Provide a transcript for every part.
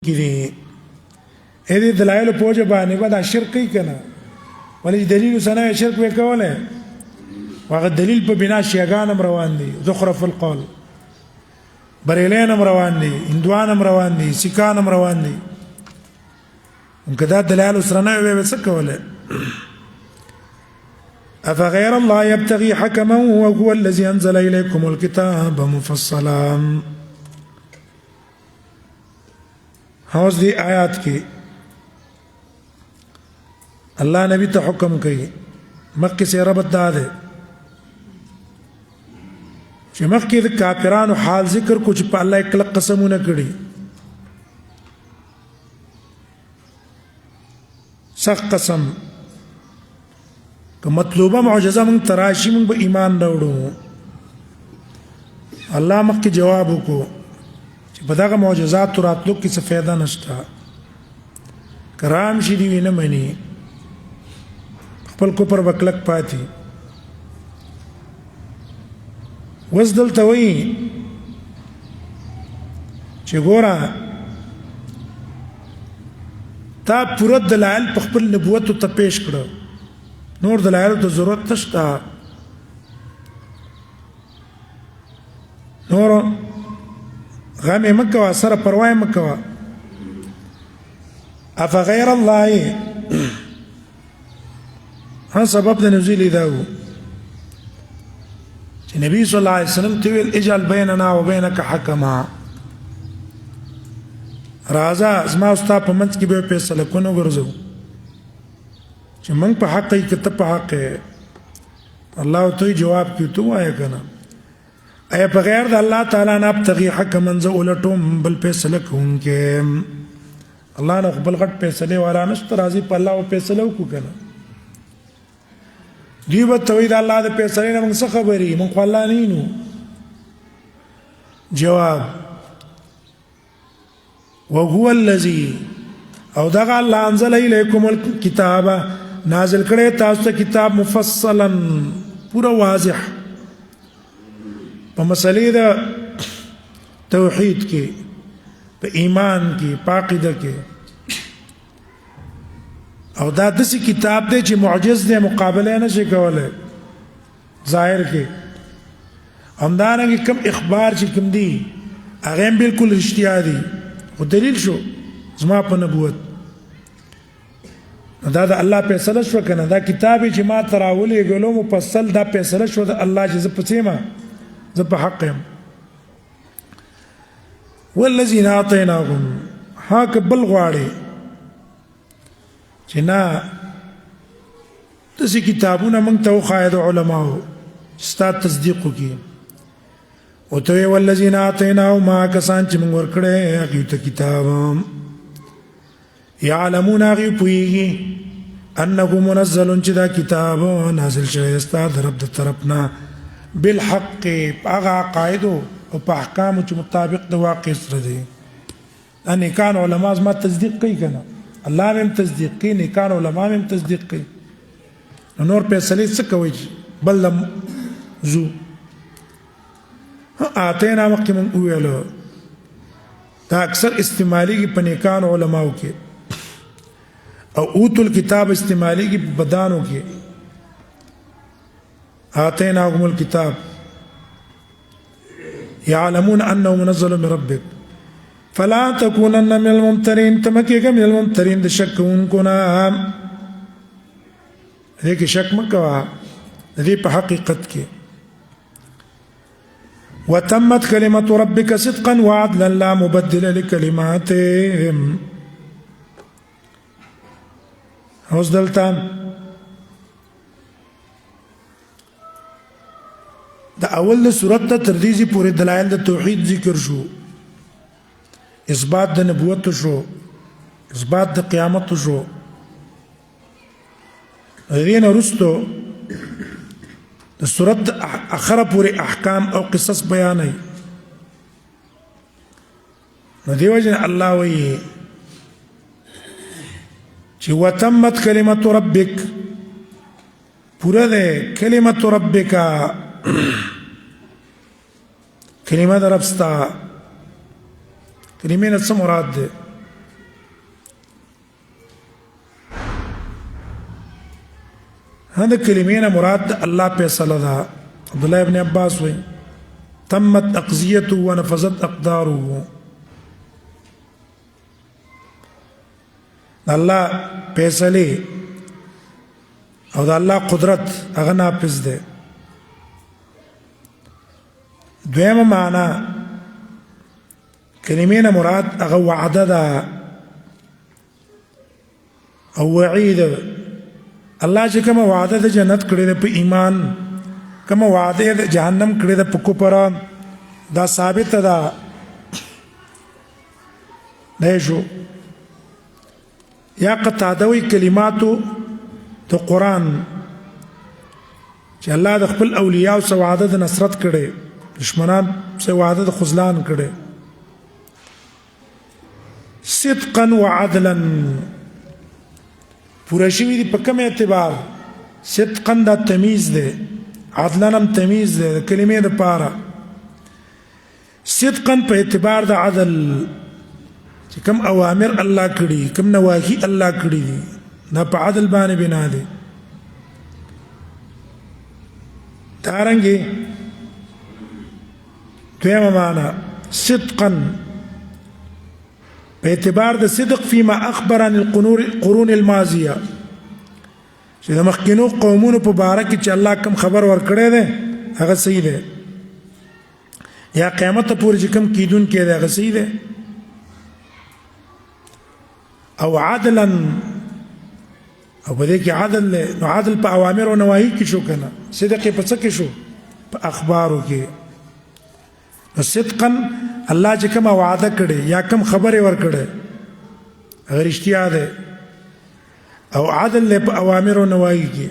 كذي هذه دلائل بوجه باني بعد الشرك كنا ولي دليل سنة الشرك بكونه وقد دليل ببناء شيغان مروان دي زخرف القول بريلين مروان دي هندوان مروان دي سكان مروان دي وكذا دلائل سنة بسكونه أفغير الله يبتغي حكما وهو الذي أنزل إليكم الكتاب مفصلا. حوض دی آیات کی اللہ نبی تا حکم کئی مکی سے ربط دا دے چی مکی دا کافرانو حال ذکر کو چی پا اللہ اکلق قسمو نکڑی سخ قسم کہ مطلوبہ معجزہ من تراشی من با ایمان دوڑو اللہ مکی جوابو کو بداغه معجزات راتلو کې څه فایده نشته کرام شي دی نه مني خپل کوپر وکلک پاتې وزدل توي چې ګورا تا پوره دلایل په خپل نبوت ته پیش کړو نور دلایل ته ضرورت نشته نور غم مکوا سره پروايي مکوا افغير الله ها سبب د نزول داو چې نبی صلی الله علیه وسلم تقول اجعل بيننا وبينك حكما رازا اسما استا په منځ کې به فیصله کونو ګرځو چې موږ په حق کې ته په حق الله ته جواب کیو ته وایې کنه اے بغیر د الله تعالی نه ابتغي حکما زولتم بل فیصله کوونکې الله نه خپل غټ فیصله والا نشته راضي په الله او فیصله وکړو کنه دی به توحید الله د فیصله نه موږ څه خبري موږ الله نه نو جواب وهو الذي او دغه الله انزل الیکم الکتاب نازل کړي تاسو ته کتاب مفصلا پورا واضح په مسلې د توحید کې په ایمان کې په عقیده کې او دا داسې کتاب دی چې معجز دی مقابله نه شي کولی ظاهر کې همدارنګه کوم اخبار چې کوم دي هغه هم بالکل رښتیا دي خو دلیل شو زما په نبوت دا د الله فیصله شو کنه دا کتاب چې ما تراولې غلو مفصل دا فیصله شو د الله چې زه پڅې ما زب حقهم والذين اعطيناهم حق بلغواړي چې نا تاسو کتابونه موږ ته خاید علماء ستا تصدیق کوي او ته والذين اعطيناهم ما کسان چې موږ ورکړې هغه ته کتاب يعلمون هغه پويږي انه منزل چې دا کتاب نازل شوی استاد رب د طرفنا بالحق هغه عقاید او په احکام چې مطابق د واقع سره دي ان کان علماء ما تصدیق کوي کنه الله هم تصدیق کوي نه کان علماء هم تصدیق کوي نور فیصله څه کوي بل زو اتینا مکه من ویلو دا اکثر استعمالي کې پنیکان علماء کې او اوتل کتاب استعمالي کې بدانو کې آتيناهم الكتاب يعلمون أنه منزل من ربك فلا تكونن من الممترين تمكيك من الممترين تشكون كنا هيك شك مكوا ذي بحقيقتك وتمت كلمة ربك صدقا وعدلا لا مبدل لكلماته وصدلتان دا اول سورت ته تردیزی پورې دلایل د توحید ذکر شو اثبات د نبوت شو اثبات د قیامت شو غیر رستو د سورت اخره پورې احکام او قصص بیانای نو دیو جن الله وی چې وتمت کلمت ربک پورا ده کلمت ربک كلمة ربستا كلمين څه مراد ده هذا كلمين مراد الله فیصله ده. عبد الله ابن عباس وی تمت اقضیته ونفذت اقداره. الله فیصله او د الله قدرت هغه نافذ ده. دویمه معنا کلمین مراد هغه وعده ده او وعید. الله چې کوم وعده د جنت کړی ده په ایمان، کوم وعده د جهنم کړی ده په کفر، دا ثابت ده. نه شو یا قطعدوی کلماتو د قرآن چې الله د خپل اولیاء او وعده د نصرت کړي، دشمنان سه وعده د خذلان کړي. صدقا وعدلا پورا شوی دی په کوم اعتبار؟ صدقا دا تمیز ده، عدلا هم تمیز ده د کلمې د پاره. صدقا په اعتبار د عدل چې کوم اوامر الله کړي، کوم نواهی الله کړي دي، دا په عدل باندې بنا دي. دارنګه دویمه معنا صدقا په اعتبار د صدق فيما اخبر عن القرون الماضيه، چې د مخکینو قومونو په باره کې چې الله کوم خبر ورکړی دی هغه صحیح دی، یا قیامت پورې چې کوم کیدون کې دی هغه صحیح دی. او عدلا او په دې کې عدل، نو عدل په اوامر او نواهی کې شو کنه، صدق په څه کې شو؟ په اخبارو کې. نو صدقا الله چې کوم وعده کړي یا کوم خبره ورکړي هغه رښتیا ده. او عدل له په اوامر او نواهی کې.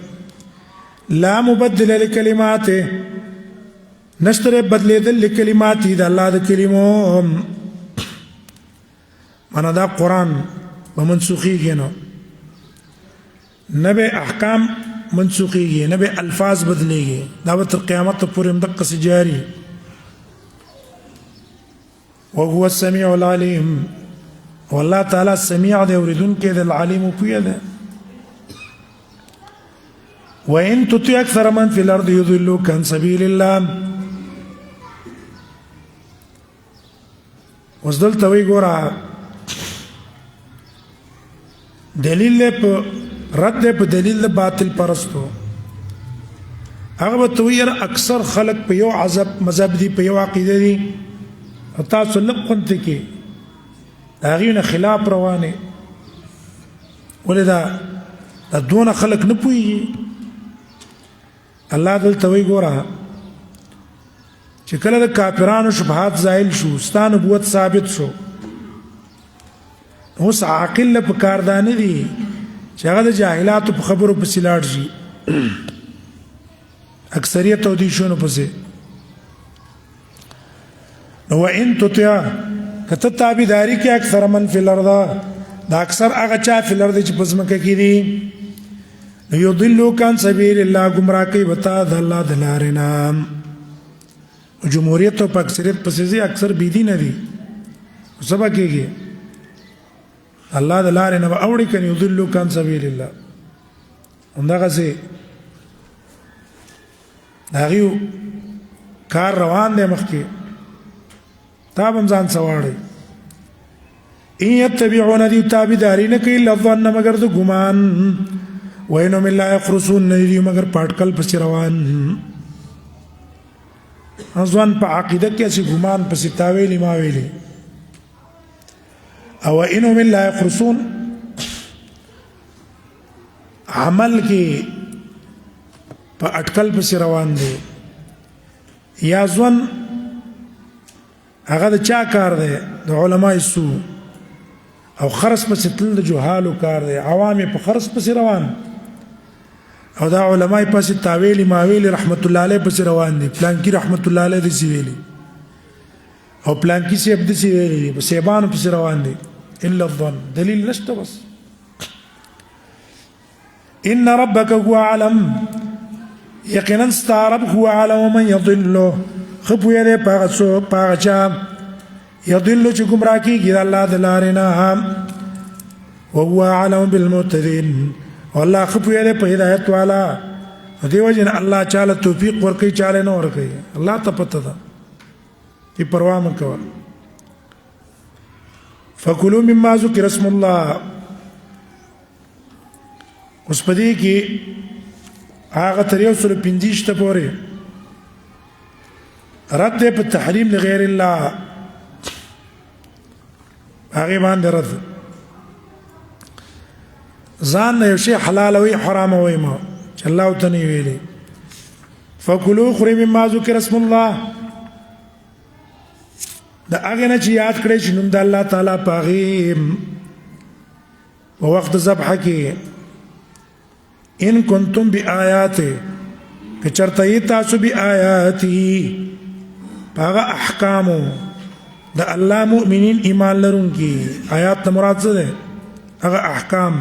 لا مبدل لکلماته، نشتره بدلیدل لکلماته د الله د کلمو. معنا دا قرآن به منسوخیږي، نه به احکام منسوخیږي، نه به الفاظ بدلیږي، دا به تر قیامت پورې مدقه سي جاری. وهو السميع العليم، والله تعالی سميع دی، اوریدونکی دی، العلیم پوهه دی. وان تطع اكثر من في الارض يضلوك عن سبيل الله. وصدلته وی ګوره دلیل په رد په دلیل د باطل پرستو. هغه به تویر اکثر خلق په یو عذاب مذهب دی، په یو عقیده دی، او تاسو لقنت کې هغه خلاف روانه. ولدا د دون خلق نه پوي. الله دلته وی ګوره چې کله د کافرانو شبهات زائل شو، ستانه نبوت ثابت شو، اوس عاقل په کاردانه دي چې هغه د جاهلاتو په خبرو په سلاړ شي. اکثریت او دي شنو پسې. نو ان تطع کته تابعداري کې اکثر من فی الارض، دا اکثر هغه چا فی الارض چې پزمکه کې دي، یضلوا عن سبیل الله، گمراه کوي وتا د الله د لارې نه. جمهوریت او اکثریت پسې اکثر بيدین دي، سبا کېږي الله د لارې نه اوړي کني. یضلوا عن سبیل الله همدغه سي داغیو کار روان دی مخکې، تاب هم ځان سواړي. ان يتبعون دي تابعداري نه کوي الا الظن مگر د ګمان، وینهم لا يخرسون ندي مگر پټکل پس روان. ځوان په عقیده کې چې ګمان پس تاویلی ما ویلی. او انهم لا يخرسون عمل کې په اٹکل پس روان دي. یا ځوان هغه د چا کار دی؟ د علماء سو. او خرس پس تل د جهالو کار دی، عوام په خرس پس روان، او دا علماء پس تاویلی ماویلی رحمت الله علیه پس روان دي. پلان کی رحمت الله علیه د سی ویلی او پلان کی سی عبد سی ویلی په سیبانو پس روان دي. الا الظن، دلیل نشته. بس ان ربك هو اعلم، یقینا ستارب هو اعلم من يضل، خپو یې پاغسو پاغچا يضل چې گمراه کیږي الله د لارې نه، وهو اعلم بالمهتدين، والله خپو یې په هدایت والا دې وجه نه الله چاله توفیق ورکړي چاله نه ورکړي الله ته پته ده چې پروا مه کوه فکلوا مما ذکر اسم الله اوس په دې کې هغه تر 115 ته پورې رد په تحریم لغیر الله هغه باندې رد ځان یو شی حلال او حرام وي ما چې الله تعالی ویلي فکلوا خري مما ذکر اسم الله دا هغه نه چې یاد کړئ چې نوم د الله تعالی پاغي په وخت ذبح کې ان کنتم بیااته که چرته تاسو بیااته هغه احکامو د الله مؤمنین ایمان لرونکي آیات مراد څه ده هغه احکام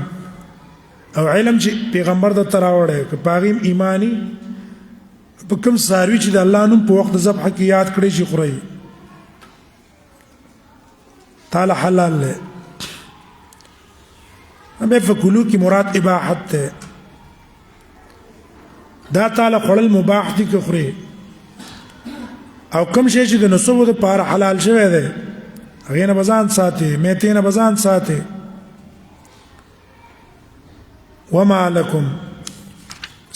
او علم چې پیغمبر د تراوړې ک پاغیم ایمانی په کوم ساروي چې د الله نوم په وخت ذبح کې یاد کړی شي خوري تعالی حلال له امه فکلو کی مراد اباحت ده دا تعالی خلل مباح دي کې خوري او کوم شی چې د نسب د پاره حلال شوی دی هغه نه بزان ساتي میته نه بزان ساتي وما لكم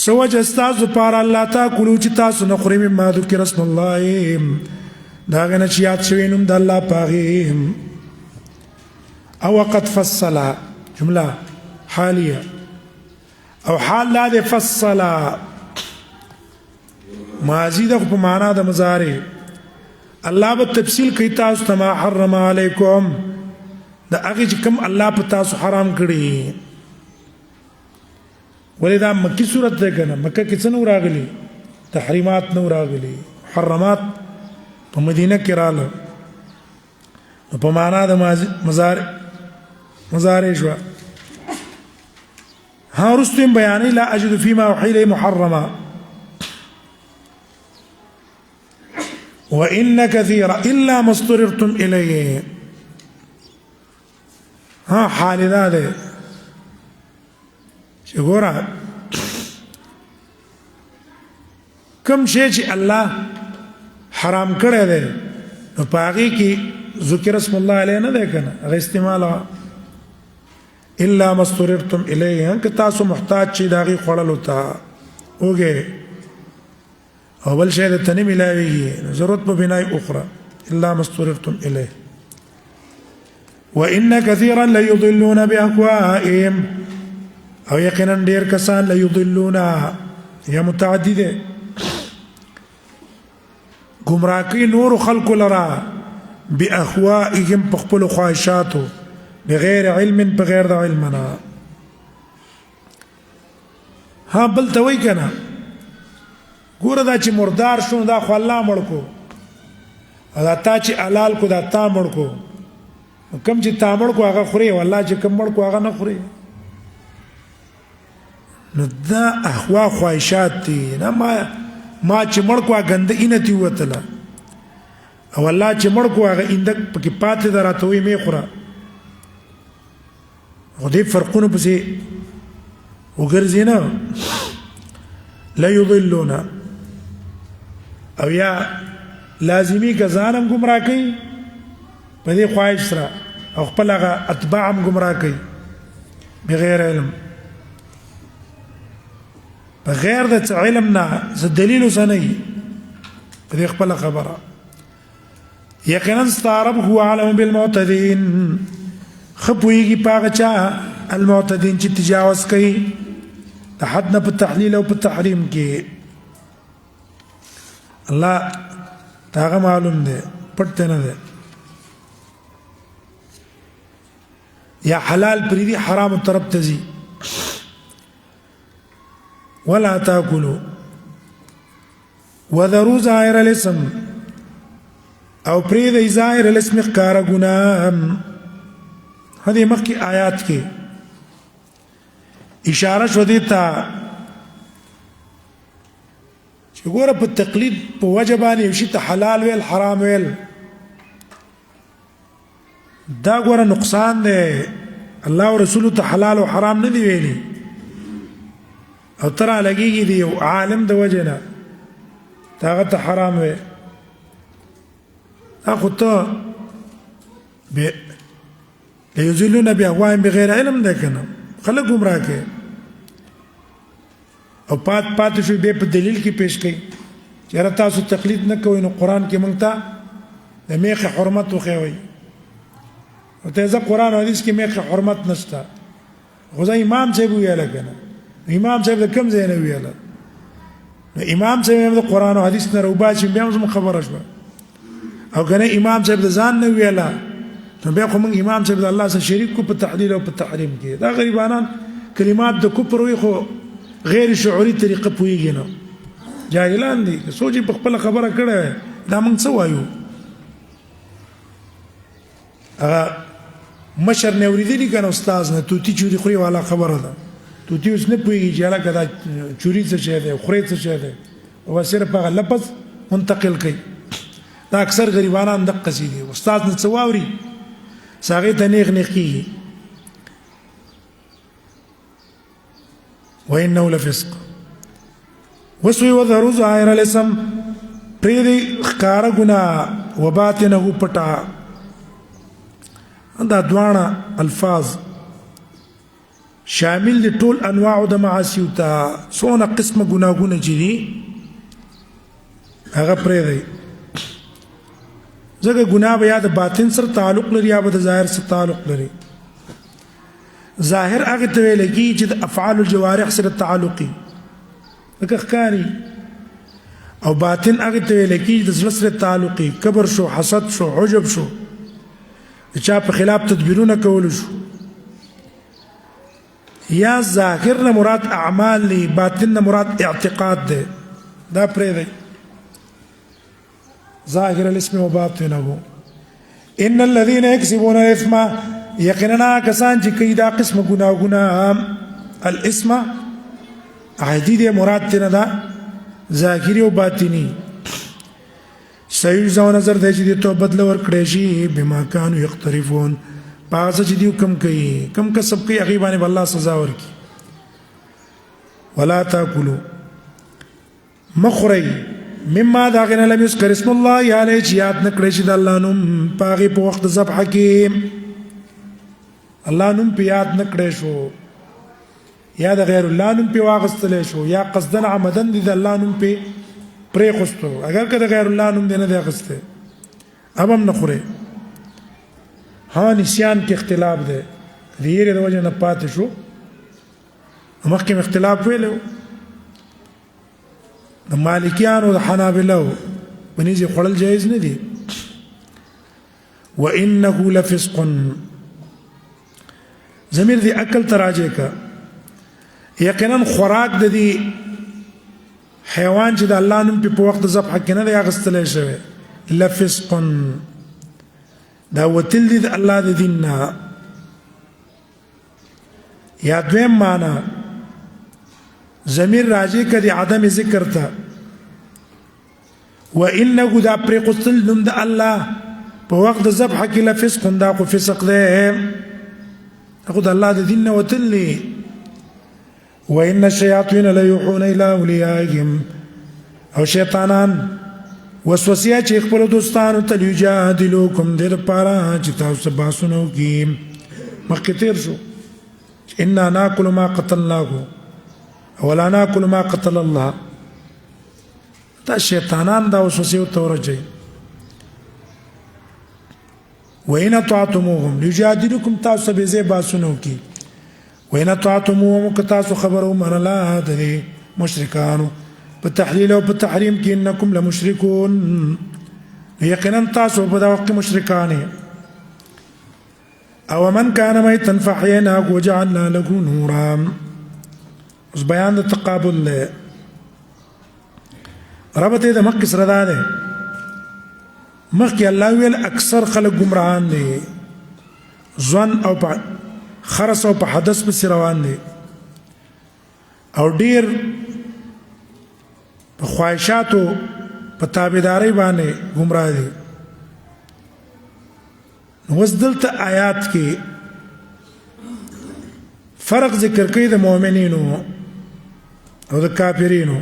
سوج استاذ پاره الله تا کولو چې تاسو نه خوري مما ذکر اسم الله دا غنه چې یاد شوی نوم د الله پاغي او قد فصل جمله حاليه او حال لا ده فصل ماضی ده په معنا د مضارع الله به تفصیل کوي تاسو ته ما حرم علیکم دا هغه چې کوم الله په تاسو حرام کړی ولدا مکی صورت ده کنه مکه کې څنګه راغلي تحریمات نو راغلي حرمات په مدینه کې رااله په معنا د مضارع شو ها رستم بیان لا اجد فيما احيل محرما وإن كثيرا إلا ما اضطررتم إليه ها حال ذلك شغورا كم شيء الله حرام کړی دی نو پاغي کې ذکر اسم الله علیه نه ده کنه هغه استعمال الا ما اضطررتم إليه که تاسو محتاج شي داغي خړلو ته اوګه او بل شيء د تنیم ملاوي ضرورت په بنای اخرى الا ما اضطررتم اليه وان كثيرا ليضلون باهوائهم او یقینا ډیر کسان ليضلون یا متعدده گمراهی نور خلق لرا باهوائهم بخپل خواهشاتو بغیر علم بغیر علمنا ها بل توي کنه ګوره دا چې مردار شو دا خو الله مړ کو دا تا چې حلال کو دا تا مړ کو کم چې تا مړ کو هغه خوري والله چې کم مړ کو هغه نه خوري نو دا احوا خواهشات دي نه ما چې مړ کو غنده اینتی وتله او الله چې مړ کو هغه اندک پکې پاتې دراته وي می خوره خو دې فرقونه پسې وګرځي نه لا يضلون او یا لازمی کزانم گمراه کوي په دې خواهش سره او خپل هغه اتباعم گمراه کوي بغیر علم بغیر د علم نه ز دلیل وسنی په دې خپل خبره یقینا استعرب هو عالم بالمعتدين خپويږي پاغه چا المعتدين چې تجاوز کوي حد نه په تحلیل او په تحریم کې الله تاغه معلوم دی پټ نه دی یا حلال پریدي حرام طرف تزي ولا تاكلوا وذروا ظاهر الاسم او پریدي ظاهر الاسم ښکارا ګناه هدي مخکې آیات کې اشاره شو دي ته چې ګوره په تقلید په وجبانه یو شی ته حلال ویل حرام ویل دا ګوره نقصان دی الله او رسول ته حلال او حرام نه دی ویلي او ترى لګيږي دی عالم د وجنه هغه ته حرام وي اخو ته به ليذلون بأهواهم بغیر علم ده کنه خلک گمراه کوي او پات شو به په دلیل کې پیش کړي چې را تاسو تقلید نه کوئ نو قران کې مونږ ته د میخ حرمت وخوي او ته ځکه قران او حدیث کې میخ حرمت نشته خو ځا امام صاحب ویل کنه امام صاحب د کوم ځای نه ویل نو امام صاحب د قران او حدیث نه روباشي بیا موږ خبره شوه او کنه امام صاحب د ځان نه ویل نو بیا خو موږ امام صاحب د الله سره شریک کو په تحلیل او په تحریم کې دا غریبانان کلمات د کفر وي خو غیر شعوري طریقه پويږي نو جاهلان دي سوچي په خپل خبره کړه دا موږ څه وایو مشر نه ورېدلی کنه استاد نه توتی چوري خوري والا خبره ده توتی اوس نه پويږي چې علاقه دا چوري څه شي ده خوري څه شي ده او صرف هغه لفظ منتقل کوي دا اکثر غریبانان د قصيدي استاد نه څه واوري ساغه ته نیغ کیږي وانه لفسق وسوي وظهر ظاهر الاسم پریدي خکار گنا وباطنه پټا دا دوانه الفاظ شامل دي ټول انواع د معاصي او تا سونه قسمه ګناګونه جدي هغه پریدي ځکه ګناه بیا د باطن سره تعلق لري یا د ظاهر سره تعلق لري ظاهر هغه ته ویل کی چې د افعال الجوارح سره تعلقي لکه ښکاری او باطن هغه ته ویل کی د زړه سره تعلقي کبر شو حسد شو عجب شو چا په خلاف تدبیرونه کول شو یا ظاهر نه مراد اعمال لی باطن نه مراد اعتقاد ده دا پرې دی ظاهر الاسم وباطنه ان الذين يكسبون الاثم یقینا کسان چې کوي دا قسم ګناهونه الاسم عادي دي مراد تنه دا ظاهري او باطني سيجزون نظر دی چې توبه بدل ورکړي شي بما كانوا يقترفون پس چې دیو کم کوي کم کسب کوي هغه باندې الله سزا ورکي ولا تاكلوا مخري مما داغنا لم يذكر اسم الله عليه چې یاد نکړي چې د الله نوم پاغي په وخت ذبح کې الله نوم په یاد نکړي شو یا د غیر الله نوم په واغستل شو یا قصدن عمدن د الله نوم په پرې خوستو اگر که د غیر الله نوم دینه دی غسته ابم نخوري ها نسيان کې اختلاف ده ډیره د وجه نه پاتې شو مخکې اختلاف ویلو د مالکیانو د حنابلو بنيزي خړل جایز نه دي وانه لفسق ضمیر دی عقل تراجه کا یقینا خوراک د دې حیوان چې د الله نوم په وخت ذبح کې نه دی غستل شوی لفسق دا وتل دي د الله د دین نه یا دویم معنا ضمیر راجع کدي عدم ذکر ته وانه دا پر قتل نوم د الله په وخت ذبح کې لفسق دا خو فسق ده اخذ الله د دین نه وتل وان الشياطين لا يوحون الى اوليائهم او شیطانان وسوسه چې خپل دوستانو ته یجادلوکم د لپاره چې تاسو باسونو کې مخکې تیر شو ان ناكل ما قتلناه ولا ناكل ما قتل الله دا شیطانان دا وسوسه تورجي وإن طاعتموهم يجادلكم تاسو به زي باسونو کی وإن طاعتموهم کتاسو خبرو من الله د مشرکانو په تحلیل او په تحریم کې انکم لمشرکون یقینا تاسو په دا وخت مشرکان او من كان ميتا فحييناه وجعلنا له نورا اوس بیان د تقابل ربط د مکه سره ده مخکې الله ویل اکثر خلک گمراهان دي ځوان او په خرس او په حدث په روان دي او ډیر په خواهشاتو په تابعداري باندې گمراه دي نو دلته آیات کې فرق ذکر کوي د مؤمنینو او د کافرینو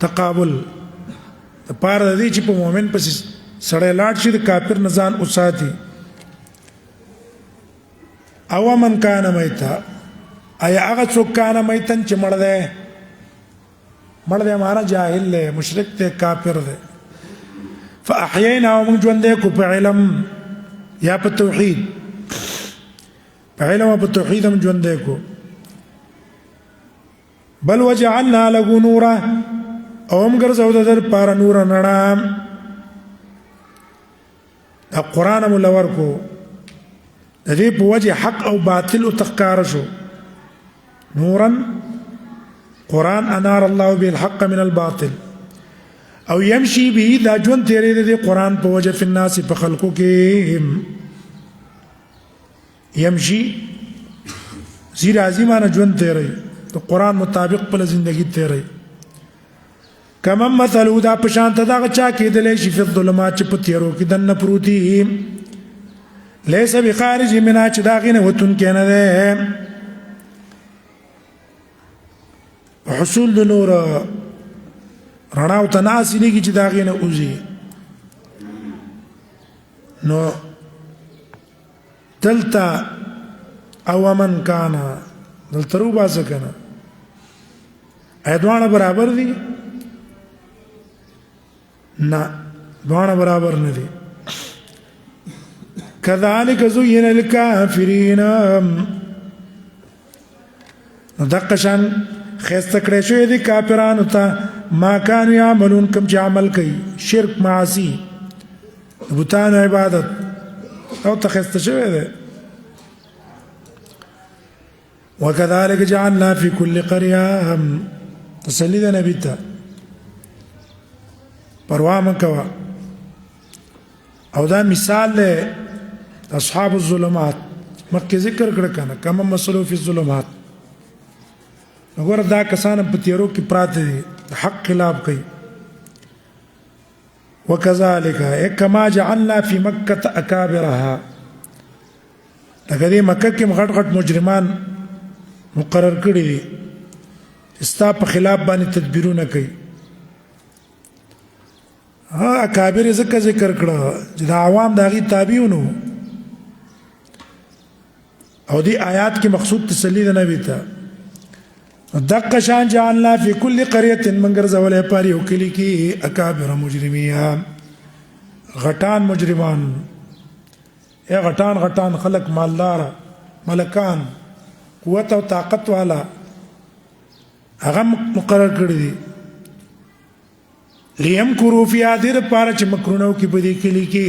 تقابل د پاره د دې چې په مؤمن پسې سړی لاړ شي د کافر نه ځان وساتي. او من کان میتا ایا هغه څوک کان میتن چې مړ دی معنا جاهل دی مشرک دی کافر دی فاحیینا ومن ژوندې کو په علم یا په توحید په علم او په توحید هم ژوندې کو بل وجعلنا له نورا او هم ګرځاو د در پار نور نړه قرآن ملور کو د دې په وجه حق او باطل او تخکار شو نورا قرآن انار الله به الحق من الباطل او يمشي به دا جون تیرې د قرآن په وجه په الناس په خلقو کې يمشي زیر عظیمانه جون تیرې د قرآن مطابق په زندگی تیرې کما مثلو دا پشان ته دا چا کې د لې شي په ظلمات چې په تیرو کې دنه پروتي ليس بخارج منها چې دا غینه وتون کنه ده حصول د نور رڼا او تناسي لګي چې دا غینه اوزي نو دلتا او من کان دلته رو باسه کنه ایدوانه برابر دي نه دوانه برابر نه دي كذلك زين للكافرين دقشان خسته کړی شوی دي کافرانو ته ما كانوا يعملون کوم چې عمل کوي شرک معاصي بوتان عبادت او ته خسته شوی دی وكذلك جعلنا في كل قريه تسلی د نبی ته پروا مکوا او دا مثال له اصحاب الظلمات مکه ذکر کړه کنه کما مسلو فی الظلمات وګوره دا کسان په تیرو کې پراته دي حق خلاف کوي وكذلك كما جعلنا في مكه اكابرها لکه دې مکه کې غټ غټ مجرمان مقرر کړی دي استا په خلاف باندې تدبیرونه کوي اکابر ذکر کړه چې د عوام داغي تابعونو او دی آیات کې مقصود تسلی د نبی ته دق شان جعلنا فی کل قريه منګر زولې پاره او کلی کې اکابر مجرمین غټان مجرمان یا غټان خلق مالدار ملکان قوت او طاقت والا هغه مقرر کړی دي لیم کرو فی ادر پاره چې مکرونو کې بدی کلی کې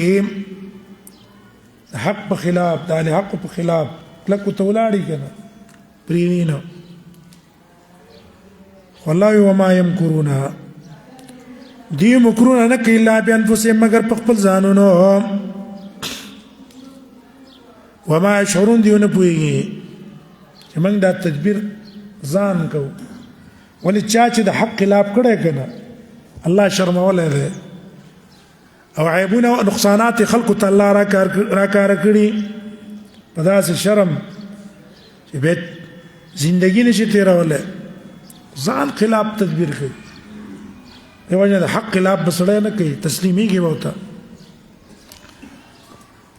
حق په خلاف د حق په خلاف لکه تولاړي کنه پریوینو والله وما يمكرون دی مکرون نه کوي الا بانفسهم مگر په خپل ځانونو وما يشعرون دیونه پويږي چې موږ دا تدبیر ځان کو ولې چې د حق خلاف کړه کنه الله شرم ولا ده او عيبونه او نقصانات خلق تعالی را کار کړی په داسې شرم چې به زندگی نشي تیرولای ځان خلاف تدبیر کوي دیو نه حق خلاف بسړی نه کوي تسلیميږي وته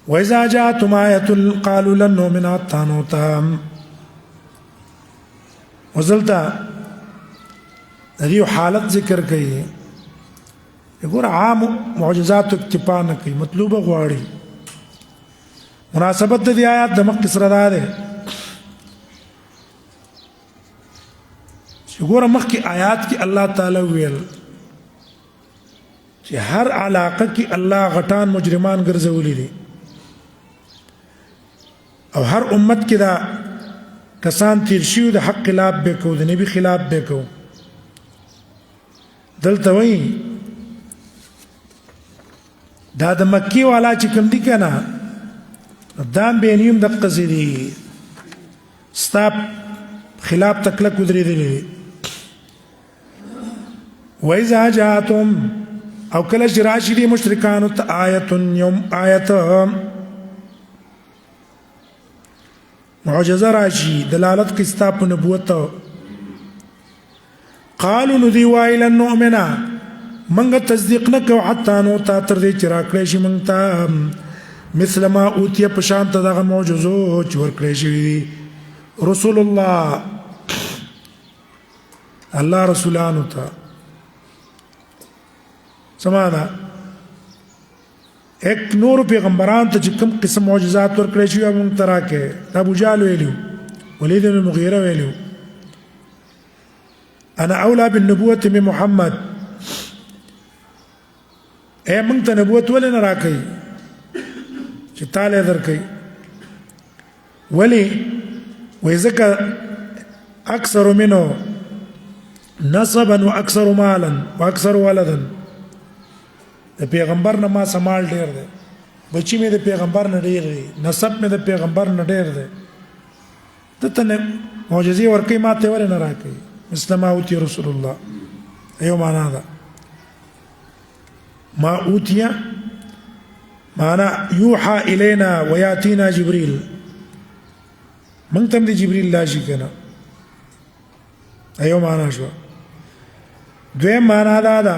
وإذا جاءتهم آية قالوا لن نؤمن حتى نؤتى وزلتا هذه حالت ذکر کوي وګور عام معجزات اکتفا نه کوي مطلوبه غواړي مناسبت د آیات د مخ سره ده وګور مخ کی آیات کې الله تعالی ویل چې هر علاقه کې الله غټان مجرمان ګرځولي دي او هر امت کې دا کسان تیر شیو د حق خلاف به کو د نبی خلاف به کو دلته وایي دا د مکی والا چې کوم دي کنه دام بینیم د قصیدی ستاب خلاف تکلک ودرېدلې وإذا جاءتم او کله چې راشي دي مشرکانو ته یوم آیت معجزه راشي دلالت کوي ستاسو په نبوت قالوا ندی وای لن نؤمنا منګه تصدیق نه کو حتی نو تا تر دې چې راکړې شي منګ ته مثل ما اوتیه په شان ته دغه معجزو چې ورکړې شي رسول الله الله رسولانو ته سمانا ایک نور پیغمبران ته چې کوم قسم معجزات ورکړې شي موږ ته راکې ابو جهل ویلو ولید بن المغیره ویلو انا اولى بالنبوه من محمد اے موږ ته نبوت ولې نه راکې چې تعالی درکې ولی وذكر اكثر منه نسبا واكثر مالا واكثر ولدا د پیغمبر نه ما سمال ډیر دی بچی مې د پیغمبر نه ډیر دی نسب مې د پیغمبر نه ډیر دی ته نه معجزې ورکې ما ته ولې نه راکې مثل ما اوتی رسول الله ایو معنا ده ما اوتی معنا یوحى الینا ویاتینا جبريل من تم دي جبريل لاشي کنه ایو معنا شو دوی معنا دا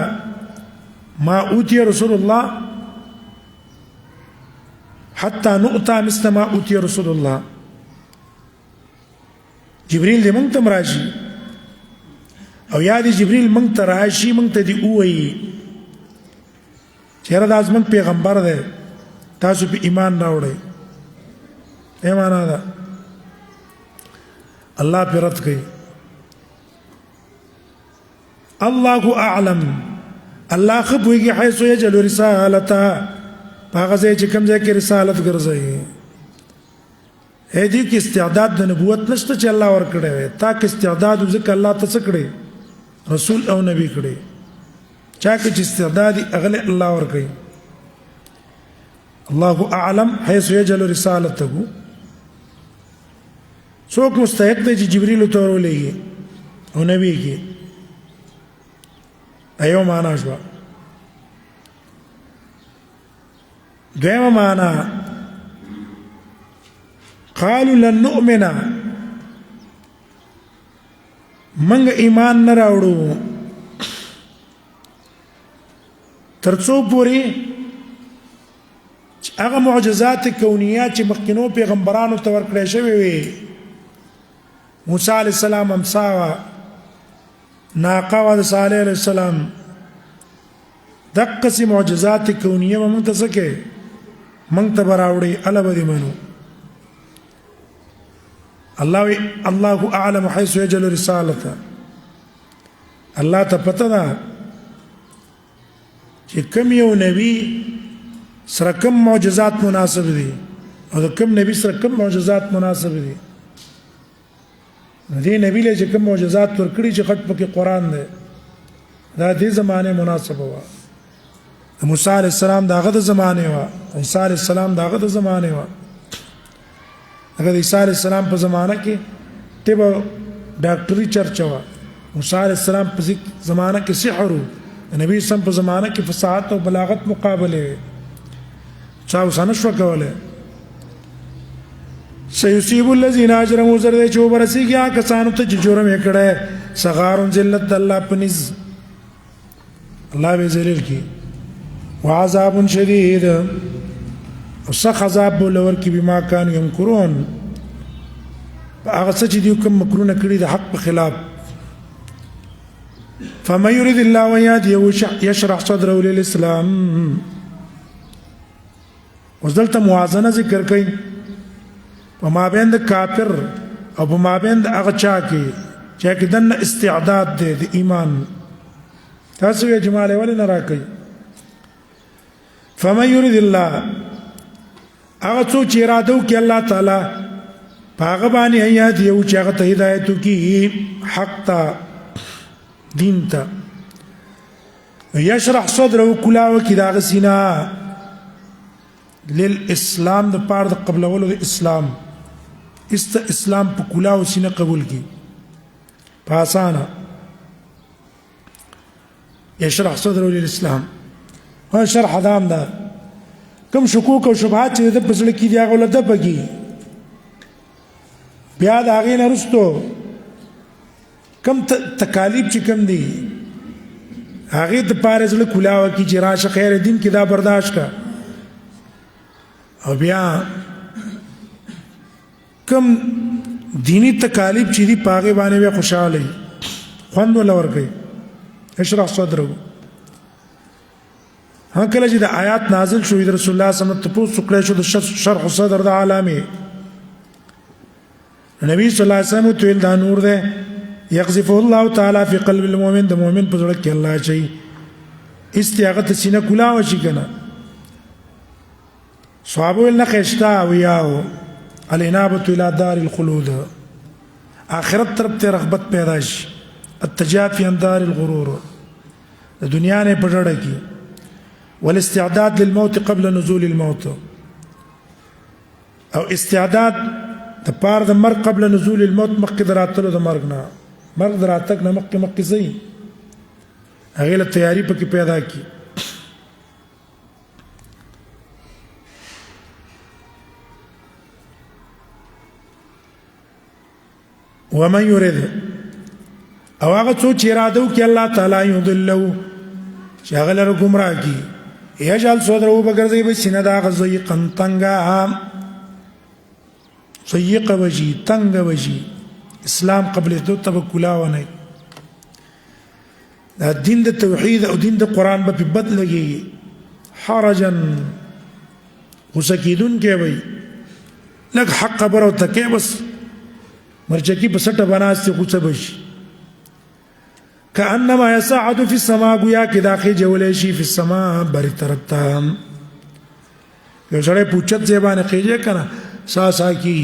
ما اوتی رسول الله حتى نؤتى مثل ما اوتی رسول الله جبريل دې مونږ ته راشي او یا دې جبريل مونږ ته راشي مونږ ته دې وایي چیرې دا زمون پیغمبر دی تاسو په ایمان راوړئ ایمان ده الله پر رد کوي الله اعلم الله خبوږي حيث يجل رسالته هغه ځای چې کوم ځای کې رسالت ګرځي هدي کې استعداد د نبوت نشته چې الله ورکړي وي تا کې استعداد ځکه الله ته څکړي رسول او نبی کړي چا کې چې استعداد اغله الله ورکړي الله اعلم حيث يجل رسالته څوک مستحق دی چې جبريل ته ورولېږي او نبی کې ایو معنا شو دویمه معنا قالوا لن نؤمن منګ ایمان نه راوړو ترڅو پوری هغه معجزات کونیه چې مخکینو پیغمبرانو ته ورکړې شوی وي موسی علیہ السلام امسا ناقه و صالح علیہ السلام دقه سي معجزات کونیه موږ ته سکے موږ ته براوړي البدی منو الله اعلم حيث يجل رسالته الله ته پته ده چې کوم یو نبی سره کوم معجزات مناسب دي او کوم نبی سره کوم معجزات مناسب دي دې نبی له کوم معجزات ورکړي چې خط پکې قران دی دا دې زمانه مناسب و موسی عليه السلام داغه د زمانه و عیسی عليه السلام داغه د زمانه و هغه عیسی عليه السلام په زمانه کې تبه ډاکټري چرچا و موسی عليه السلام په زمانه کې سحر نبی سم په زمانه کې فصاحت او بلاغت مقابله چا وسانه شو کوله سيصيب الذين اجرموا زرد چو برسیږي کسانو ته چې جرم وکړي صغار ذلت الله پنځ الله به ذلیل کی وعذاب شدید وسخ عذاب ولور کی بما كانوا ينكرون هغه څه چې دوی کوم مکرونه کړی د حق په خلاف فما يريد الله ويهديه يشرح صدره للاسلام وزلت موازنه ذکر کړي په مابین د کافر او په مابین د هغه چا کې چې دنه استعداد دی د ایمان تاسو یې جماله ولې نه راکړي فما يريد الله هغه څو چې اراده وکړي الله تعالی هغه باندې هيات یو چې هغه ته هدایت وکړي حق ته دین ته یشرح صدره کلاو کې دا غسینا للاسلام د پاره د قبلولو د اسلام اسلام په کلاو سینه قبول کی په اسانه یشرح صدره للاسلام ها شرح دام دا کوم شکوک او شبهات چې د پسړه کې دی هغه ولته پکی بیا دا غي نه رستو کم تکالیف چې کم دي هغه د پاره زړه کولاوه کی چې راشه خیر دین کې دا برداشت کا او بیا کم دینی تکالیف چې دی پاغه باندې به خوشاله خوند ولور کوي اشرح صدره ها کله چې د آیات نازل شو د رسول الله صلی الله علیه وسلم ته پوښتنه کړې شو د شرح صدر د عالمي نبی صلی الله علیه وسلم ته دا نور ده يقذف الله تعالی فی قلب المؤمن د مؤمن په زړه کې الله شي استیاغت سینه کلا وشي کنه صحابه ولنا خشتا ویاو الانابه الى دار الخلود اخرت طرف ته رغبت پیدا شي التجاد فی اندار الغرور د دنیا نه پړړه کی والاستعداد للموت قبل نزول الموت او استعداد د پار د مرګ قبل نزول الموت مخکې دراتلو د مرګ نه مرګ دراتک نه مخکې زی هغه له تیاری پکې پیدا کی ومن يريد او هغه څوک چې اراده وکړي الله تعالی یضلوا چې هغه لره گمراه کی یجعل صدره وبګرځي به سینه دا غزي قنطنګا ضيق وجي تنگ وجي اسلام قبل دو تبکلا ونه دا دین د توحید او دین د قران په بدلږي حرجا وسکیدون کې وي لک حق خبر او تکي بس مرچکی په سټه بناسته خو څه بشي كانما يصعد في السماء گویا کې داخې جولې شي په السماء بری طرف ته یو سره پوښتنه ځبانه کېږي کنه سا کی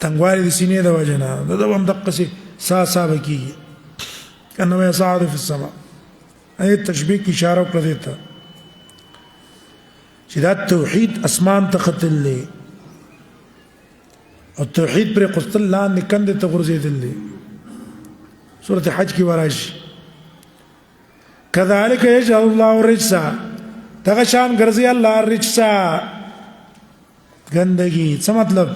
تنگواری د سینې د وجنه دا هم دقه سي سا بکی كانما يصعد في السماء اي تشبيه کی اشاره کړی ته چې دا توحید اسمان ته ختل لې او توحید پر قستل لاندې کندې ته غورځېدل لې سورة حج کی ورش كذلك يجعل الله الرجس تغشان ګرځي الله الرجس ګندګي څه مطلب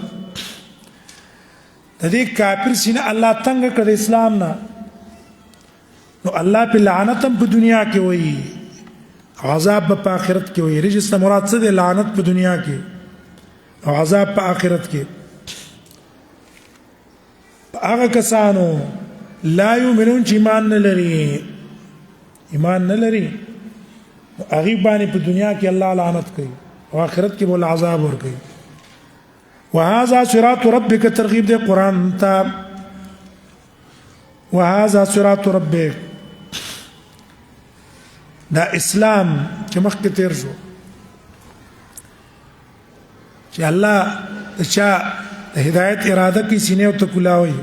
د دې کافر سینه الله تنگ کړ اسلام نه نو الله په لعنت په دنیا کې وایي عذاب په آخرت کې وایي رجس مراد څه دی لعنت په دنیا کې او عذاب په آخرت کې هغه کسانو لا یؤمنون چې ایمان نه لري هغه باندې په دنیا کې الله لعنت کوي او آخرت کې بول عذاب ور کوي وهذا صراط ربك ترغيب دے قرآن تا وهذا صراط ربك دا اسلام چې مخکې تیر شو چې الله چا هدایت اراده کی سینې او تکلاوي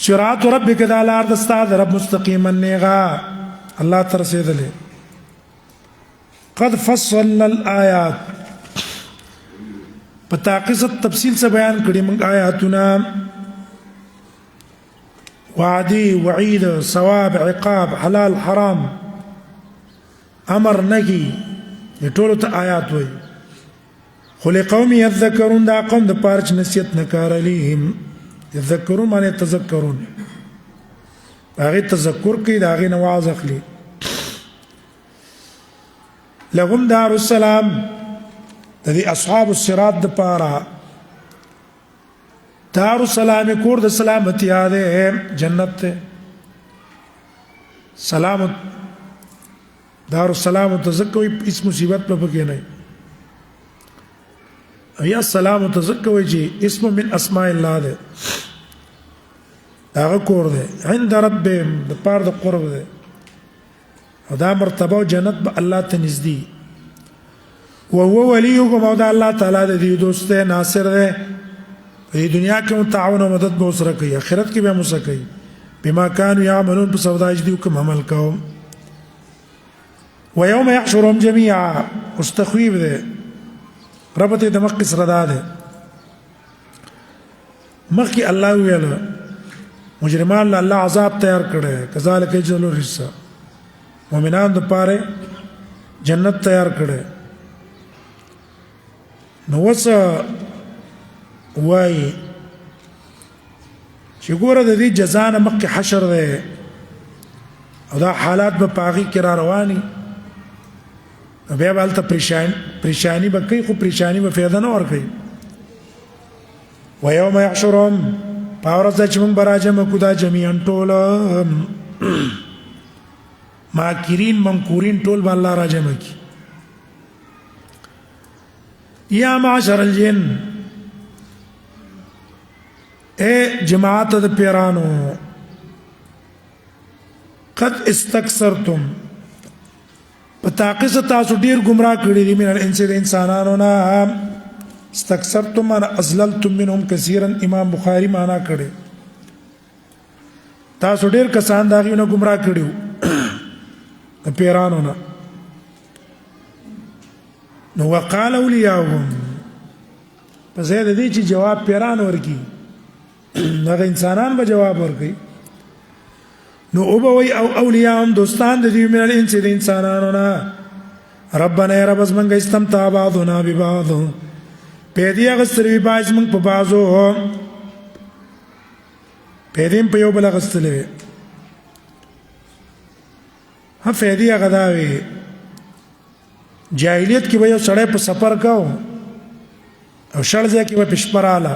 صراط ربك دا لار د استاد رب مستقیما نیغا الله تر رسیدلې قد فصلنا الآيات په تاقیزت تفصیل سے بیان کړي موږ آیاتونه وعدي وعید ثواب عقاب حلال حرام امر نهي ټول ته آیات وي خو لقوم يذكرون دا قوم د پارچ نصیحت نکار علیهم يذكرون معنی تذکرون هغه تذکر کوي دا هغه نواز اخلي لهم دار السلام د دې اصحاب الصراط د پاره دار السلام کور د سلامتی ده جنت ته سلامت دار السلام تزکوي اس مصیبت په پکې نه یا سلام تزکوي چې اسم من اسماء الله ده هغه کور ده عند ربهم د پاره د قرب ده او دا مرتبه جنت به الله ته نږدې وهو وليكم او دا الله تعالی د دې دوست ناصر ده په دنیا کې متعاون او مدد به سره کوي آخرت کې به موږ کوي بما كانوا يعملون په سوداج دي کوم عمل کوم ويوم يحشرهم جميعا مستخويب ده ربط د مخ سره ده مخکې الله ویل مجرمان الله عذاب تیار کړي کذالک یجزل الرسا مؤمنان د پاره جنت تیار کړي نو وس وای چې ګوره د دې جزا نه مخکې حشر دی او دا حالات به په هغې کې را رواني بیا به هلته پریشاني به کوي خو پریشاني به فایده نه ورکوي ویوم یحشرهم په ورځ ده چې موږ به راجمع کړو دا جمیعا ټول ماکرین منکورین ټول به الله راجمع کړي یا معشر الجن اے جماعت د پیرانو قد استكثرتم پتاقص تاسو ډیر گمراه کړی دي من الانس د انسانانو نه استكثرتم من ازللتم منهم كثيرا امام بخاری معنا کړي تاسو ډیر کسان دا غوونه گمراه کړیو پیرانو نه نو وقال اولیاءهم په ځای د دې چې جواب پیران ورکی هغه انسانان به جواب ورکي نو او به وي او اولیاءهم دوستان د دې من الانس د انسانانو نه ربنا یا رب زمنګ استمتع بعضنا ببعض پیدې غستری باز موږ په بازو پیدې په یو بل غستلې ها پیدې غداوي جاهلیت کې به یو سړی په سفر کاو او شړځه کې به پښپراله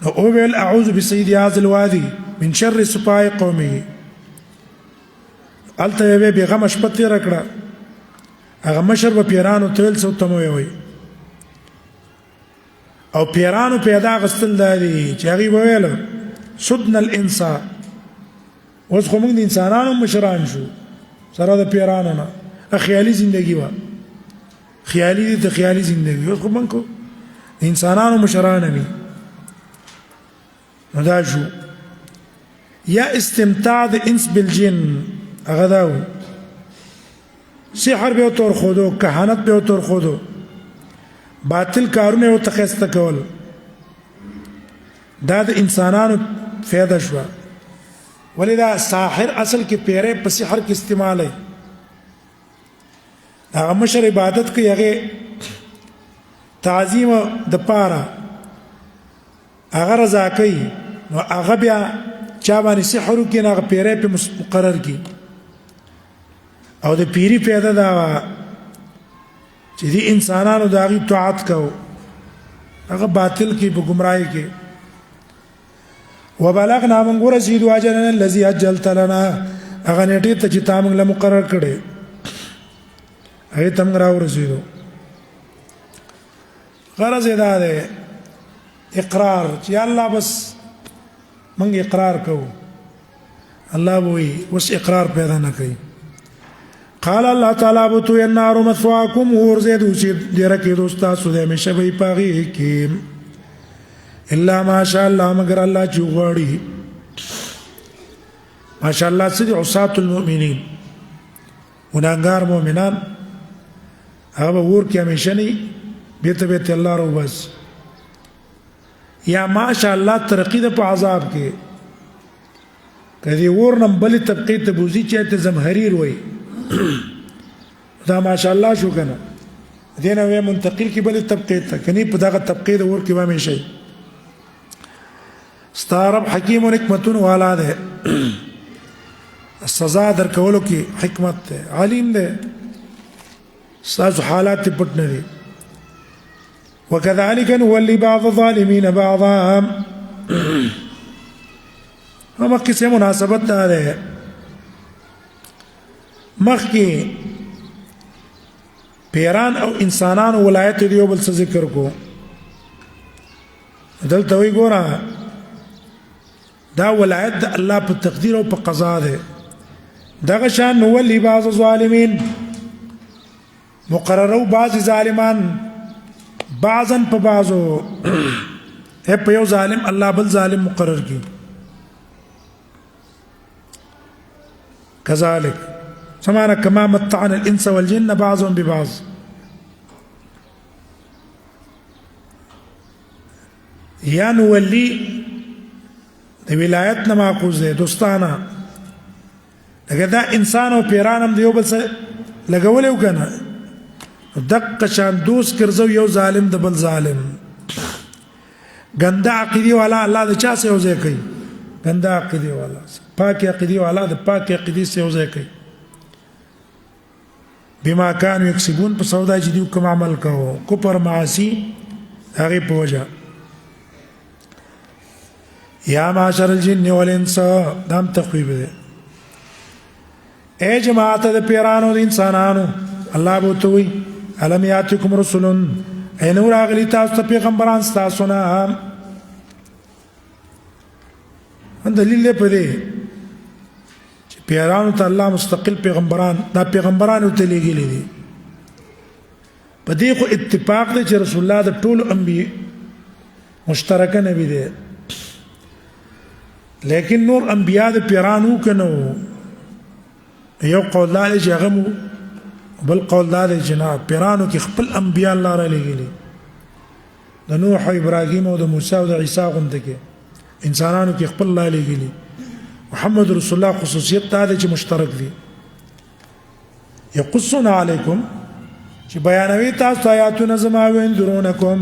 نو او ویل اعوذ بسید هذا الوادي من شر سفاء قومه الته به بیغه شپته راکړه هغه مشر به پیرانو تل څو تموي وي او پیرانو پیدا غستل دي چې هغه ویل سدنا الانسان اوس خو موږ د انسانانو مشران شو سره د پیرانو نه خیالي زندگی و خیالي دي د خیالي زندگی اوس خو موږ کو انسانانو مشران نه نو دا شو یا استمتاع د انس بالجن هغه داو سحر به تور خودو کهانت به تور خودو باطل کارونه او تخسته کول دا د انسانانو فایده شو ولدا ساحر اصل کې پیره په سحر کې استعمال ہے هغه مشر عبادت کوي هغه تعظیم د پاره هغه رضا کوي نو هغه بیا چا باندې سحر کې هغه پیره په مقرر کی او د پیری پیدا دا چې دي انسانانو داغي طاعت کو هغه باطل کې په گمراهي کې وبلغنا من رسید واجلنا الذي اجلت لنا هغه نیټه ته چې تا موږ له مقرر کړي هغه تم راو رسیدو غرض دا ده اقرار چې الله بس موږ اقرار کوو الله وی وس اقرار پیدا نه کوي قال الله تعالی بتو النار مثواكم ورزيد وسيد درکه دوستا سوده همیشه به پاغي کې الا ماشاء الله مگر الله چوغړي ماشاء الله سيد عصات المؤمنين ونانګار مؤمنان هغه ور کې همیشه نه بیت بیت الله رو بس یا ماشاء الله ترقی د په عذاب کې کدی ورنم بل طبقه ته بوزي چې ته زمهریر وای دا ماشاء الله شو کنه دینه وې منتقل کې بل طبقه ته کني په دغه طبقه د ور کې به شي ستارب حکیم و حکمتون والا ده سزا در کولو کې حکمت ده علیم ده ساز حالات پټ نه دي وكذلك نولي بعض الظالمين بعضا هم کیسه مناسبت ده مخکې پیران او انسانان ولایت دیو بل څه ذکر کو دلته وی ګوره دا ولایت د الله په تقدیر او په قضا ده دغه شان نولي بعض الظالمين مقررو بعض ظالمان بعضا په بعضو په یو ظالم الله بل ظالم مقرر کی كذلك سمعنا كما متعنا الانس والجن بعضهم ببعض یا نولی د ولایت نه ماخوذ ده دوستانه لکه دا انسان او پیران هم دیو بل سره لګولې وکنه دقه شان دوست ګرځو یو ظالم د بل ظالم ګنده عقیدې والا الله د چا سره یو ځای کوي ګنده عقیدې والا پاکې عقیدې والا د پاکې عقیدې سره یو ځای کوي بما كانوا يكسبون په سودا چې دوی کوم عمل کوو کفر معاصي هغه په وجه یا معاشر الجن والانس دام تخویب ده اے جماعت د پیرانو د انسانانو الله بوتوي الم یاتکم رسل اے نور اغلی تاسو ته پیغمبران تاسو نه ان دلیل په دې چې پیرانو ته الله مستقل پیغمبران دا پیغمبرانو ته لېږلي دي په دې خو اتفاق دی چې رسول الله د ټولو انبي مشترک نبی دی لیکن نور انبیاء د پیرانو کنو یو قول دا چې هغه بل قول دا چې نه پیرانو کې خپل انبیاء الله را لېږلي د نوح او ابراهیم او د موسی او د عیسی غوندې کې انسانانو کې خپل الله لېږلي محمد رسول الله خصوصیت دا چې مشترک دي یقصنا علیکم چې بیانوي تاسو آیاتونه زما وینځرونکم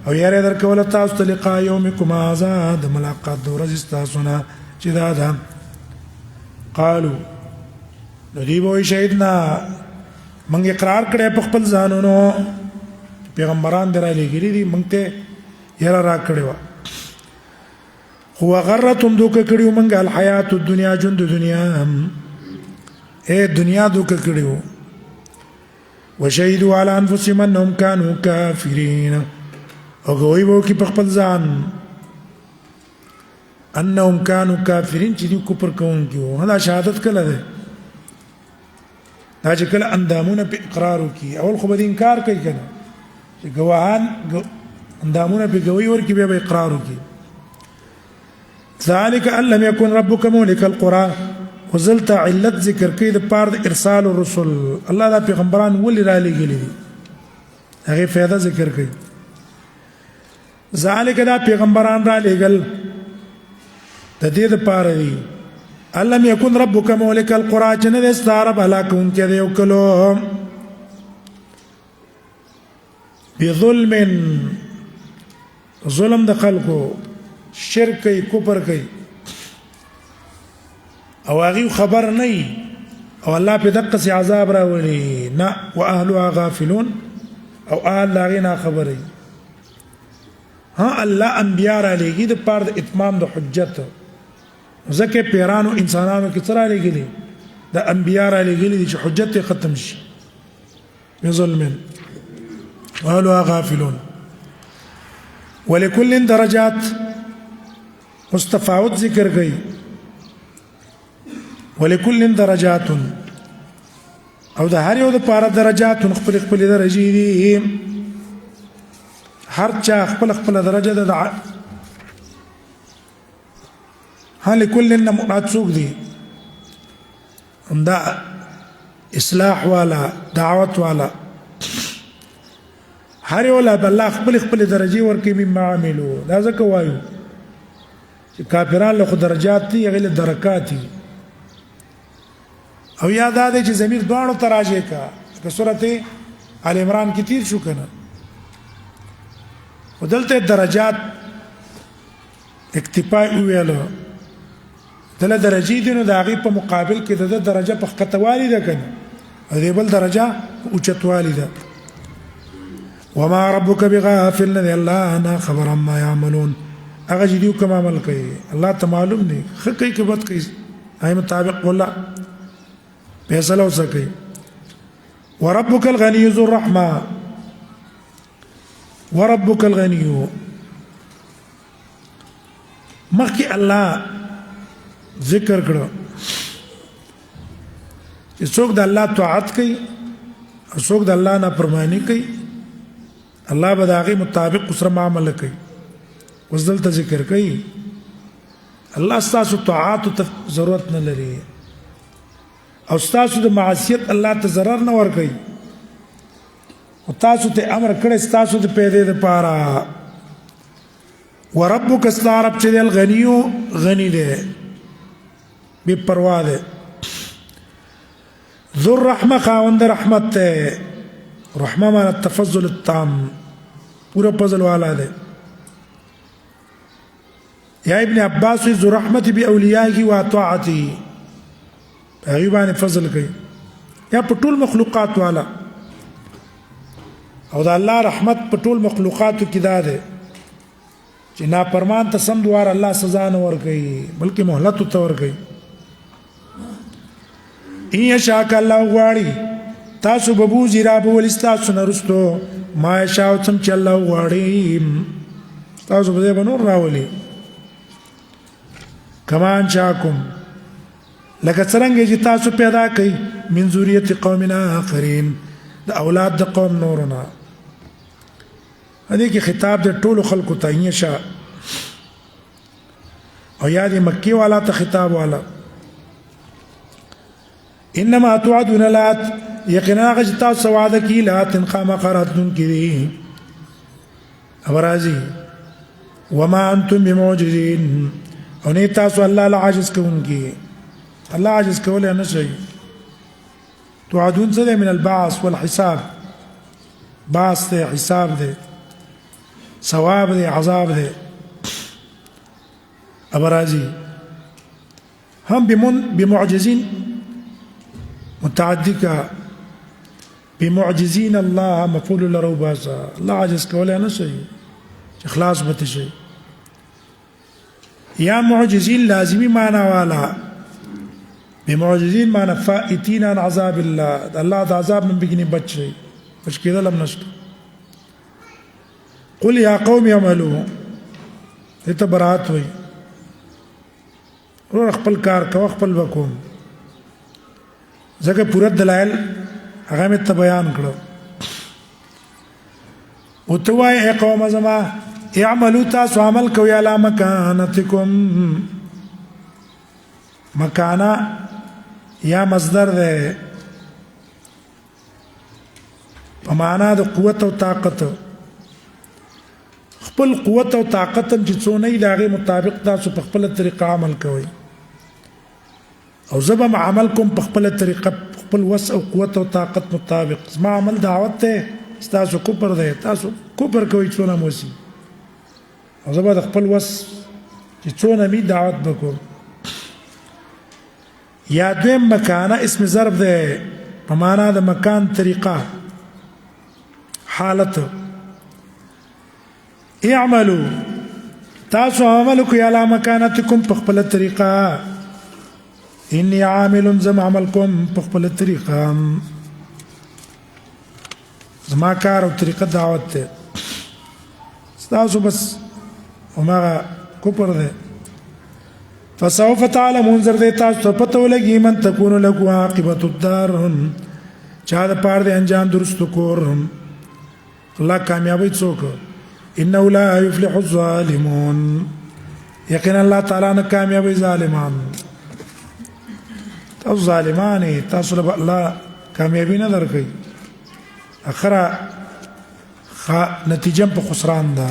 او یاره درکول تاسو ته لقاء یومکم هذا د ملاقات د ورځې تاسو نه چې دا ده قالو ندی وای شهیدنا موږ اقرار کړی په خپل ځانونو پیغمبران درا لګری دي موږ ته یاره را کړی و خو غرتم دوک کړیو موږ الحیات الدنیا ژوند دنیا اے دنیا دوک کړیو وشهدوا على انفسهم انهم كانوا كافرين او غوي وو کی په خپل ځان انهم كانوا كافرين چې دوی کفر کوونکي دا شهادت کله ده دا چې کله اندامونه په اقرار وکي اول خو به انکار کوي کنه چې گواهان اندامونه په گوي ورکی به اقرار وکي ذلك ان لم يكن ربك مهلك القرى وزلت علت ذکر کوي د پاره د ارسال الرسل الله دا پیغمبران ولې را لېږلي دي هغه فائدہ ذکر کوي ذالک دا پیغمبران را لېږل د دې لپاره دي لم يكن ربك مهلك القرى جن د استعرب هلاكون کې یو کلو بظلم ظلم د خلکو شرک کوي کفر کوي او هغه خبر نه او الله په دقه سي عذاب راولي نه واهلها غافلون او اهل لاغینا خبري ها الله انبيار علیږي د پاره د اتمام د حجت زکه پیرانو انسانانو کې تر علیږي د انبيار علیږي چې حجت ختم شي بظلم واهلها غافلون ولكل درجات مستفاوت ذکر گئی ولكل درجات او د هر یو د پاره درجات خپل خپل درجې دي هر چا خپل خپل درجه ده هل كل مراتب دي همدا اصلاح والا دعوت والا هر یو له الله خپل خپل درجې ورکې مما عملو دا ځکه وایو چې کافرانو له درجات دي غل درکات دي او یاد ده چې زمير دوانو تراجه کا په سورته ال عمران کې تیر شو کنه ودلته درجات اکتفاء ویلو دله درجې دي نو د هغه په مقابل کې د درجه په خطوالي ده کنه او دې بل درجه اوچتوالي ده وما ربك بغافل الله انا خبر ما يعملون هغه چې دیو کوم عمل کوي الله ته معلوم دی خکې کې بد کوي هغه مطابق ولا فیصله وسکي وربك الغني ذو الرحمه وربك الغني مخکې الله ذکر کړو چې څوک د الله طاعت کوي او څوک د الله نافرمانی کوي الله به داغي مطابق سره معامله کوي وزدل ته ذکر کوي الله ستاسو طاعت ته ضرورت نه لري او ستاسو د معصیت الله ته ضرر نه ور کوي او تاسو ته امر کړی ستاسو د پیدا د پاره وربک استعرب چې الغنی غنی ده بے پروا ده ذو الرحمه خاوند رحمت ته رحمه معنی التفضل التام پورا فضل والا ده یا ابن عباس ذو رحمت باولیائه و طاعته هغه باندې فضل کوي یا په ټول مخلوقات والا او د الله رحمت په ټول مخلوقاتو کې دا ده چې نافرمان ته سم دوار الله سزا نه ورکوي بلکې مهلت ته ورکوي ان یشاء الله غواړي تاسو ببو زیرا بو ولستاسو نرستو ما یشاء تم چې الله غواړي تاسو به بنور راولي کمان شاکم لکه څنګه چې تاسو پیدا کړئ من ذریه قومنا اخرین د اولاد د قوم نورنا هدي کې خطاب د ټولو خلقو ته انشاء او یا دې مکی والا ته خطاب والا انما توعدون لات یقینا غجتا سواد کی لات خام قراتن کی ابرازی وما انتم بمعجزين او نه تاسو الله العاجز کوونکی الله عاجز کولای نه شي توعدون څه من البعث والحساب بعث ده حساب ده ثواب ده عذاب ده ابرازي هم بمعجزين متعدي کا بمعجزين الله مفعول له باسا الله عاجز کولای نه شي اخلاص به شي یا معجزين لازمي معنا والا بمعجزين معنى فائتين عن عذاب الله الله د عذاب من بګنی بچي مش كده لم نشت قل يا قوم اعملوا اتبرات وي روح خپل کار کو خپل وکوم زګه پوره دلایل هغه مت بیان کړو او توای اے قوم زما اعملوا تاسو عمل کوي علی مکانتکم مکانا یا مصدر ده په معنا د قوت او طاقت خپل قوت او طاقت چې څونه یې لاغه مطابق تاسو په خپل طریقه عمل کوئ او زبم عمل کوم په خپل طریقه خپل وس او قوت او طاقت مطابق ما عمل دعوت ته تاسو کوپر ده تاسو کوپر کوئ څونه موسی او زبم د خپل وس چې څونه می دعوت وکړم یا دویم مکانه اسم ظرف ده په معنا د مکان طریقه حالت اعملوا تاسو عمل کوئ علی مکانتکم په خپل طریقه انی عامل زم عملکم په خپل طریقه زما کار او طریقه دعوت ته تاسو بس وما کوپر ده فسوف تعلمون زر دیتا تو پتو لگی من تکون لکو عاقبت الدار چاہ دا پار دے انجام درست کور اللہ کامیابی څوک انه لا يفلح الظالمون یقینا اللہ تعالی نه کامیابی ظالمان تاسو ظالمانی تاسو له الله کامیابی نه درکې اخره نتیجه په خسران ده